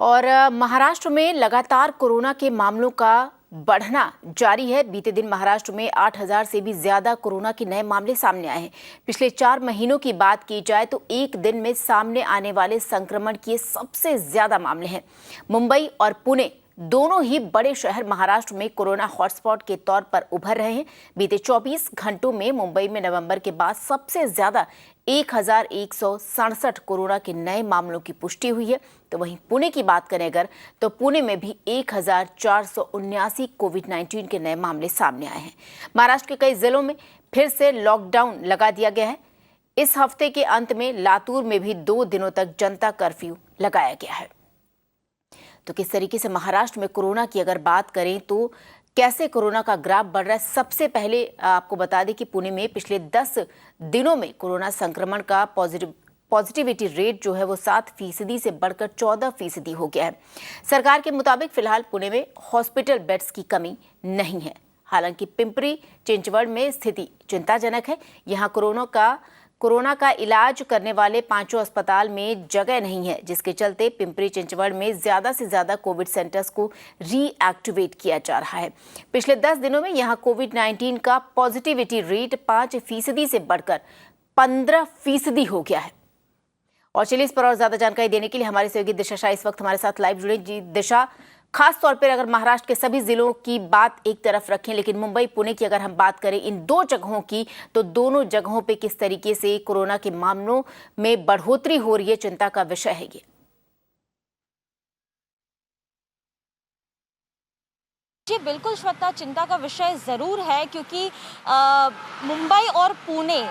और महाराष्ट्र में लगातार कोरोना के मामलों का बढ़ना जारी है। बीते दिन महाराष्ट्र में 8,000 से भी ज्यादा कोरोना के नए मामले सामने आए हैं। पिछले 4 महीनों की बात की जाए तो एक दिन में सामने आने वाले संक्रमण के सबसे ज्यादा मामले हैं। मुंबई और पुणे दोनों ही बड़े शहर महाराष्ट्र में कोरोना हॉटस्पॉट के तौर पर उभर रहे हैं। बीते 24 घंटों में मुंबई में नवंबर के बाद सबसे ज्यादा 1,167 कोरोना के नए मामलों की पुष्टि हुई है। तो वहीं पुणे की बात करें अगर तो पुणे में भी 1,479 कोविड-19 के नए मामले सामने आए हैं। महाराष्ट्र के कई जिलों में फिर से लॉकडाउन लगा दिया गया है। इस हफ्ते के अंत में लातूर में भी 2 दिनों तक जनता कर्फ्यू लगाया गया है। तो किस तरीके से महाराष्ट्र में कोरोना की अगर बात करें तो कैसे कोरोना का ग्राफ बढ़ रहा है, सबसे पहले आपको बता दें कि पुणे में पिछले 10 दिनों में कोरोना संक्रमण का पॉजिटिविटी रेट जो है वो 7% से बढ़कर 14% हो गया है। सरकार के मुताबिक फिलहाल पुणे में हॉस्पिटल बेड्स की कमी नहीं है। हालांकि पिंपरी चिंचवड़ में स्थिति चिंताजनक है। यहाँ कोरोना का इलाज करने वाले 5 अस्पताल में जगह नहीं है, जिसके चलते पिंपरी चिंचवड़ में ज्यादा से ज्यादा कोविड सेंटर्स को रीएक्टिवेट किया जा रहा है। पिछले 10 दिनों में यहाँ कोविड-19 का पॉजिटिविटी रेट 5% से बढ़कर 15% हो गया है। और चलिए इस पर और ज्यादा जानकारी देने के लिए हमारे सहयोगी दिशा शाह इस वक्त हमारे साथ लाइव जुड़े। जी दिशा, खास तौर पर अगर महाराष्ट्र के सभी जिलों की बात एक तरफ रखें, लेकिन मुंबई पुणे की अगर हम बात करें इन 2 जगहों की, तो दोनों जगहों पे किस तरीके से कोरोना के मामलों में बढ़ोतरी हो रही है, चिंता का विषय है ये। जी बिल्कुल श्वेता, चिंता का विषय जरूर है क्योंकि मुंबई और पुणे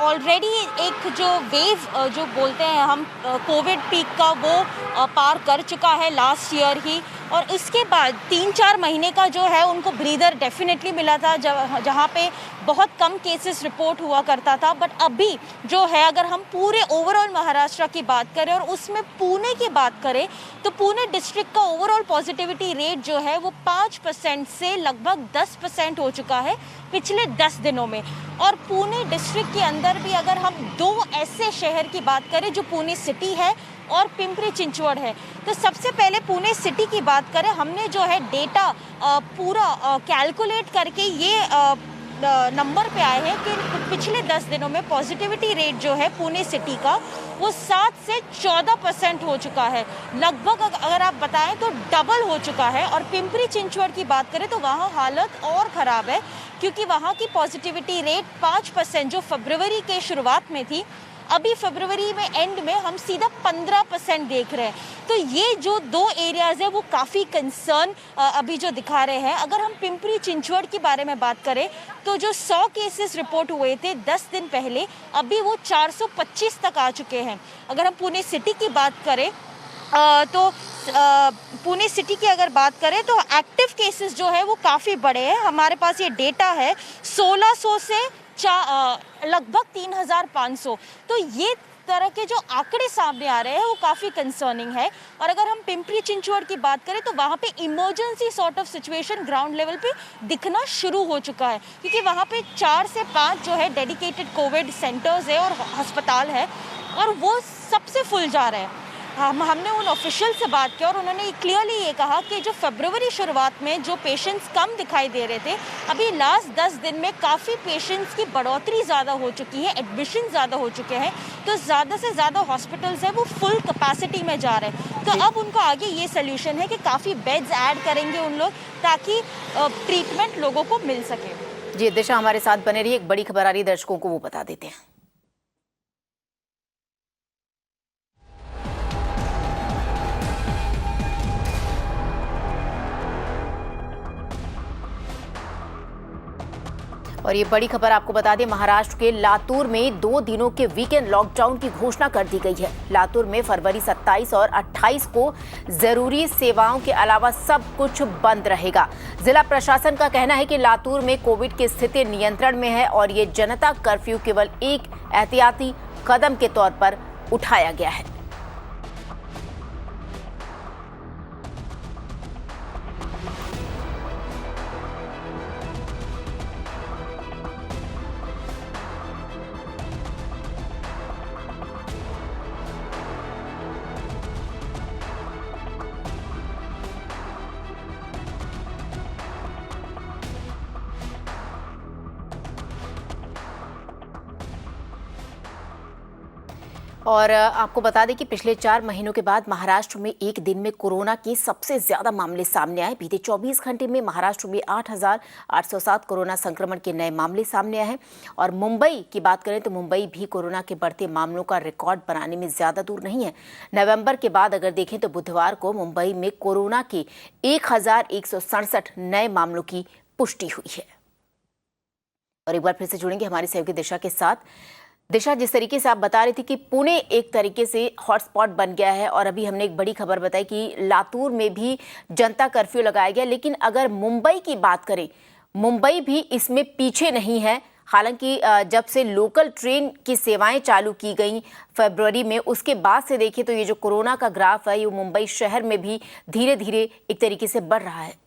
ऑलरेडी एक जो वेव जो बोलते हैं हम कोविड पीक का वो पार कर चुका है लास्ट ईयर ही। और इसके बाद 3-4 महीने का जो है उनको ब्रीदर डेफिनेटली मिला था जहाँ पे बहुत कम केसेस रिपोर्ट हुआ करता था। बट अभी जो है अगर हम पूरे ओवरऑल महाराष्ट्र की बात करें और उसमें पुणे की बात करें तो पुणे डिस्ट्रिक्ट का ओवरऑल पॉजिटिविटी रेट जो है वो 5% से लगभग 10% हो चुका है पिछले 10 दिनों में। और पुणे डिस्ट्रिक्ट के अंदर भी अगर हम 2 ऐसे शहर की बात करें जो पुणे सिटी है और पिंपरी चिंचवड़ है, तो सबसे पहले पुणे सिटी की बात करें, हमने जो है डेटा पूरा कैलकुलेट करके ये नंबर पे आए हैं कि पिछले 10 दिनों में पॉजिटिविटी रेट जो है पुणे सिटी का वो 7 से 14% हो चुका है। लगभग अगर आप बताएं तो डबल हो चुका है। और पिंपरी चिंचवड़ की बात करें तो वहाँ हालत और ख़राब है क्योंकि वहाँ की पॉजिटिविटी रेट 5% जो फरवरी के शुरुआत में थी, अभी फरवरी में एंड में हम सीधा 15% देख रहे हैं। तो ये जो 2 एरियाज़ है वो काफ़ी कंसर्न अभी जो दिखा रहे हैं। अगर हम पिंपरी चिंचवड़ के बारे में बात करें तो जो 100 केसेस रिपोर्ट हुए थे 10 दिन पहले, अभी वो 425 तक आ चुके हैं। अगर हम पुणे सिटी की बात करें तो पुणे सिटी की अगर बात करें तो एक्टिव केसेस जो है वो काफ़ी बड़े हैं। हमारे पास ये डेटा है 1600 से लगभग 3,500। तो ये तरह के जो आंकड़े सामने आ रहे हैं वो काफ़ी कंसर्निंग है। और अगर हम पिंपरी चिंचवड़ की बात करें तो वहाँ पे emergency sort of situation ground level पे दिखना शुरू हो चुका है क्योंकि वहाँ पे 4 से 5 जो है डेडिकेटेड कोविड सेंटर्स है और अस्पताल है और वो सबसे फुल जा रहे हैं। हमने उन ऑफिशियल से बात की और उन्होंने क्लियरली ये कहा कि जो फरवरी शुरुआत में जो पेशेंट्स कम दिखाई दे रहे थे, अभी लास्ट 10 दिन में काफ़ी पेशेंट्स की बढ़ोतरी ज़्यादा हो चुकी है, एडमिशन ज़्यादा हो चुके हैं। तो ज़्यादा से ज़्यादा हॉस्पिटल्स हैं वो फुल कैपेसिटी में जा रहे हैं। तो अब उनको आगे ये सोल्यूशन है कि काफ़ी बेड्स ऐड करेंगे उन लोग ताकि ट्रीटमेंट लोगों को मिल सके। जी दिशा हमारे साथ बने रही, एक बड़ी खबर आ रही है दर्शकों को वो बता देते हैं। और ये बड़ी खबर आपको बता दें, महाराष्ट्र के लातूर में 2 दिनों के वीकेंड लॉकडाउन की घोषणा कर दी गई है। लातूर में फरवरी 27 और 28 को जरूरी सेवाओं के अलावा सब कुछ बंद रहेगा। जिला प्रशासन का कहना है कि लातूर में कोविड की स्थिति नियंत्रण में है और ये जनता कर्फ्यू केवल एक एहतियाती कदम के तौर पर उठाया गया है। और आपको बता दें कि पिछले 4 महीनों के बाद महाराष्ट्र में एक दिन में कोरोना के सबसे ज्यादा मामले सामने आए। बीते 24 घंटे में महाराष्ट्र में 8,807 कोरोना संक्रमण के नए मामले सामने आए हैं। और मुंबई की बात करें तो मुंबई भी कोरोना के बढ़ते मामलों का रिकॉर्ड बनाने में ज्यादा दूर नहीं है। नवंबर के बाद अगर देखें तो बुधवार को मुंबई में कोरोना के 1,167 नए मामलों की पुष्टि हुई है। और एक बार फिर से जुड़ेंगे हमारी सहयोगी दिशा के साथ। दिशा, जिस तरीके से आप बता रही थी कि पुणे एक तरीके से हॉटस्पॉट बन गया है और अभी हमने एक बड़ी खबर बताई कि लातूर में भी जनता कर्फ्यू लगाया गया, लेकिन अगर मुंबई की बात करें, मुंबई भी इसमें पीछे नहीं है। हालांकि जब से लोकल ट्रेन की सेवाएं चालू की गई फरवरी में, उसके बाद से देखिए तो ये जो कोरोना का ग्राफ है ये मुंबई शहर में भी धीरे धीरे एक तरीके से बढ़ रहा है।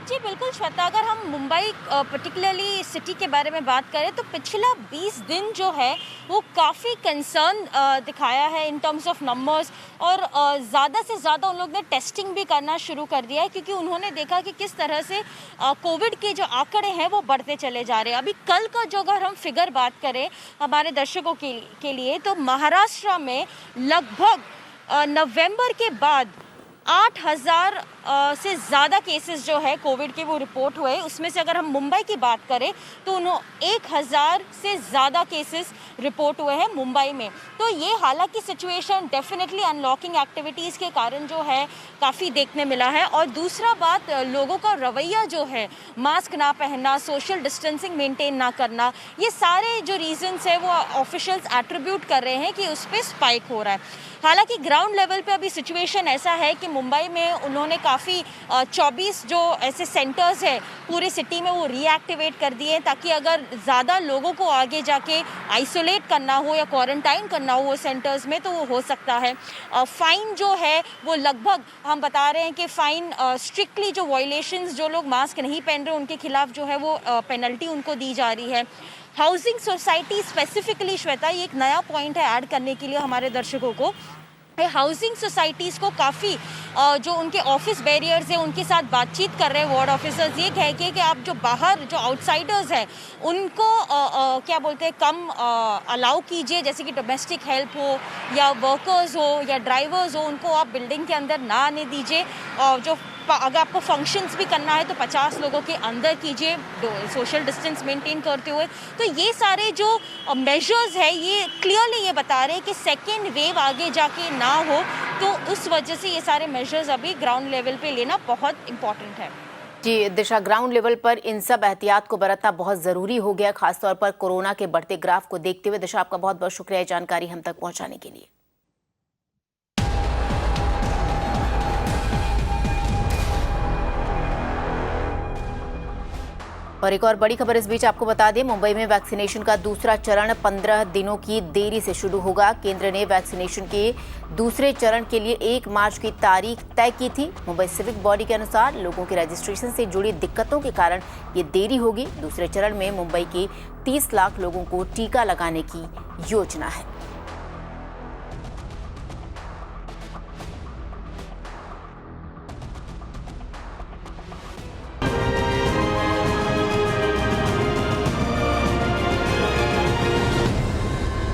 जी बिल्कुल श्वेता, अगर हम मुंबई पर्टिकुलरली सिटी के बारे में बात करें तो पिछला 20 दिन जो है वो काफ़ी कंसर्न दिखाया है इन टर्म्स ऑफ नंबर्स। और ज़्यादा से ज़्यादा उन लोग ने टेस्टिंग भी करना शुरू कर दिया है, क्योंकि उन्होंने देखा कि किस तरह से कोविड के जो आंकड़े हैं वो बढ़ते चले जा रहे हैं। अभी कल का जो अगर हम फिगर बात करें हमारे दर्शकों के लिए, तो महाराष्ट्र में लगभग नवंबर के बाद 8,000 से ज़्यादा केसेस जो है कोविड के वो रिपोर्ट हुए। उसमें से अगर हम मुंबई की बात करें तो 1,000 से ज़्यादा केसेस रिपोर्ट हुए हैं मुंबई में। तो ये हालांकि सिचुएशन डेफिनेटली अनलॉकिंग एक्टिविटीज़ के कारण जो है काफ़ी देखने मिला है। और दूसरा बात, लोगों का रवैया जो है, मास्क ना पहनना, सोशल डिस्टेंसिंग मेंटेन ना करना, ये सारे जो रीजंस है वो ऑफिशियल्स एट्रीब्यूट कर रहे हैं कि उस पर स्पाइक हो रहा है। हालांकि ग्राउंड लेवल पे अभी सिचुएशन ऐसा है कि मुंबई में उन्होंने काफ़ी 24 जो ऐसे सेंटर्स है पूरे सिटी में वो रीएक्टिवेट कर दिए, ताकि अगर ज़्यादा लोगों को आगे जाके आइसोलेट करना हो या क्वारंटाइन करना हो वो सेंटर्स में तो वो हो सकता है। फ़ाइन जो है वो लगभग हम बता रहे हैं कि फ़ाइन स्ट्रिक्टली जो वायलेशंस, जो लोग मास्क नहीं पहन रहे उनके खिलाफ जो है वो पेनल्टी उनको दी जा रही है। हाउसिंग सोसाइटी स्पेसिफिकली श्वेता, ये एक नया पॉइंट है ऐड करने के लिए हमारे दर्शकों को। हाउसिंग सोसाइटीज़ को काफ़ी जो उनके ऑफिस बैरियर्स हैं उनके साथ बातचीत कर रहे हैं वार्ड ऑफिसर्स, ये कह के कि आप जो बाहर जो आउटसाइडर्स हैं उनको क्या बोलते हैं कम अलाउ कीजिए, जैसे कि डोमेस्टिक हेल्प हो या वर्कर्स हो या ड्राइवर्स हो, उनको आप बिल्डिंग के अंदर ना आने दीजिए। और जो अगर आपको फंक्शंस भी करना है तो 50 लोगों के अंदर कीजिए सोशल डिस्टेंस मेंटेन करते हुए। तो ये सारे जो मेजर्स है ये क्लियरली ये बता रहे हैं कि सेकेंड वेव आगे जाके ना हो, तो उस वजह से ये सारे मेजर्स अभी ग्राउंड लेवल पे लेना बहुत इम्पॉर्टेंट है। जी दिशा, ग्राउंड लेवल पर इन सब एहतियात को बरतना बहुत ज़रूरी हो गया, खासतौर पर कोरोना के बढ़ते ग्राफ को देखते हुए। दिशा, आपका बहुत बहुत शुक्रिया जानकारी हम तक पहुँचाने के लिए। और एक और बड़ी खबर इस बीच आपको बता दें, मुंबई में वैक्सीनेशन का दूसरा चरण 15 दिनों की देरी से शुरू होगा। केंद्र ने वैक्सीनेशन के दूसरे चरण के लिए 1 मार्च की तारीख तय की थी। मुंबई सिविक बॉडी के अनुसार लोगों के रजिस्ट्रेशन से जुड़ी दिक्कतों के कारण ये देरी होगी। दूसरे चरण में मुंबई के 30 लाख लोगों को टीका लगाने की योजना है।